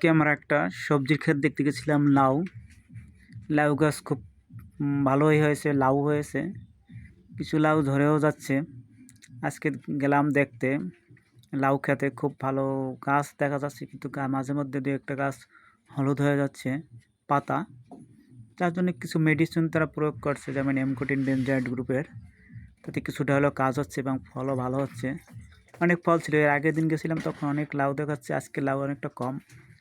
আজকে আমরা একটা সবজির ক্ষেত দেখতে গেছিলাম। লাউ গাছ খুব ভালোই হয়েছে, লাউ হয়েছে, কিছু লাউ ধরেও যাচ্ছে। আজকে গেলাম দেখতে লাউ খেতে, খুব ভালো গাছ দেখা যাচ্ছে, কিন্তু মাঝে মধ্যে দু একটা গাছ হলুদ হয়ে যাচ্ছে পাতা। তার জন্য কিছু মেডিসিন তারা প্রয়োগ করছে, যেমন এমকোটিন বেনজাইড গ্রুপের। তাতে কিছুটা হলেও কাজ হচ্ছে এবং ফলও ভালো হচ্ছে। অনেক ফল ছিল, এর আগের দিন গেছিলাম তখন অনেক লাউ দেখাচ্ছে, আজকে লাউ অনেকটা কম,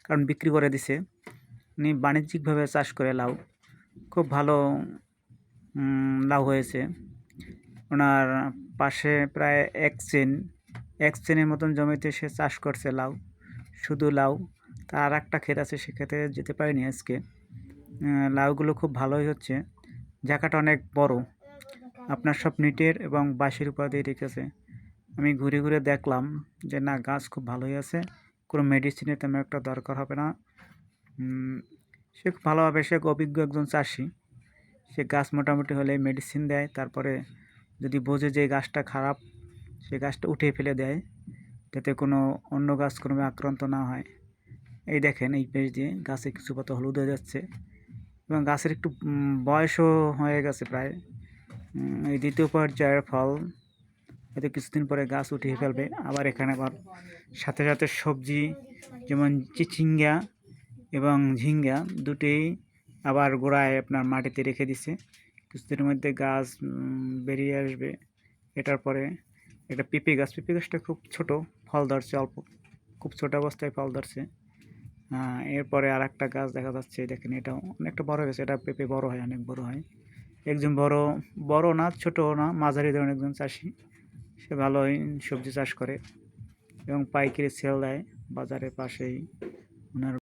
কারণ বিক্রি করে দিছে। উনি বাণিজ্যিকভাবে চাষ করে লাউ, খুব ভালো লাউ হয়েছে। ওনার পাশে প্রায় এক চেনের মতন জমিতে সে চাষ করছে লাউ, শুধু লাউ। তার আর একটা ক্ষেত আছে, সে ক্ষেতে যেতে পারিনি আজকে। লাউগুলো খুব ভালোই হচ্ছে, জায়গাটা অনেক বড়, আপনার সব নিটের এবং বাঁশের উপর দিয়ে রেখেছে। আমি ঘুরে ঘুরে দেখলাম যে না, গাছ খুব ভালোই আছে, কোনো মেডিসিনের তেমন একটা দরকার হবে না। সে খুব ভালোভাবে, সে অভিজ্ঞ একজন চাষি, সে গাছ মোটামুটি হলে মেডিসিন দেয়, তারপরে যদি বোঝে যে গাছটা খারাপ, সে গাছটা উঠিয়ে ফেলে দেয়, যাতে কোনো অন্য গাছ কোনোভাবে আক্রান্ত না হয়। এই দেখেন, এই পেজ দিয়ে গাছে কিছু পাতা হলুদ হয়ে যাচ্ছে এবং গাছের একটু বয়সও হয়ে গেছে প্রায়। এই দ্বিতীয় পর্যায়ের ফল, হয়তো কিছুদিন পরে গাছ উঠিয়ে ফেলবে। আবার এখানে আবার সাথে সাথে সবজি, যেমন চিচিঙ্গা এবং ঝিঙ্গা, দুটোই আবার গোড়ায় আপনার মাটিতে রেখে দিছে। কিছুদিনের মধ্যে গাছ বেরিয়ে আসবে। এটার পরে এটা পেঁপে গাছটা খুব ছোট, ফল ধরছে অল্প, খুব ছোট অবস্থায় ফল ধরছে। এরপরে আর একটা গাছ দেখা যাচ্ছে, দেখেন এটাও অনেকটা বড় হয়েছে, এটা পেঁপে বড় হয়, অনেক বড় হয়। একজন বড় না, ছোট না, মাঝারি ধরনের একজন চাষি, সে ভালোই সবজি চাষ করে এবং পাইকারি সেল দেয় বাজারের পাশেই ওনার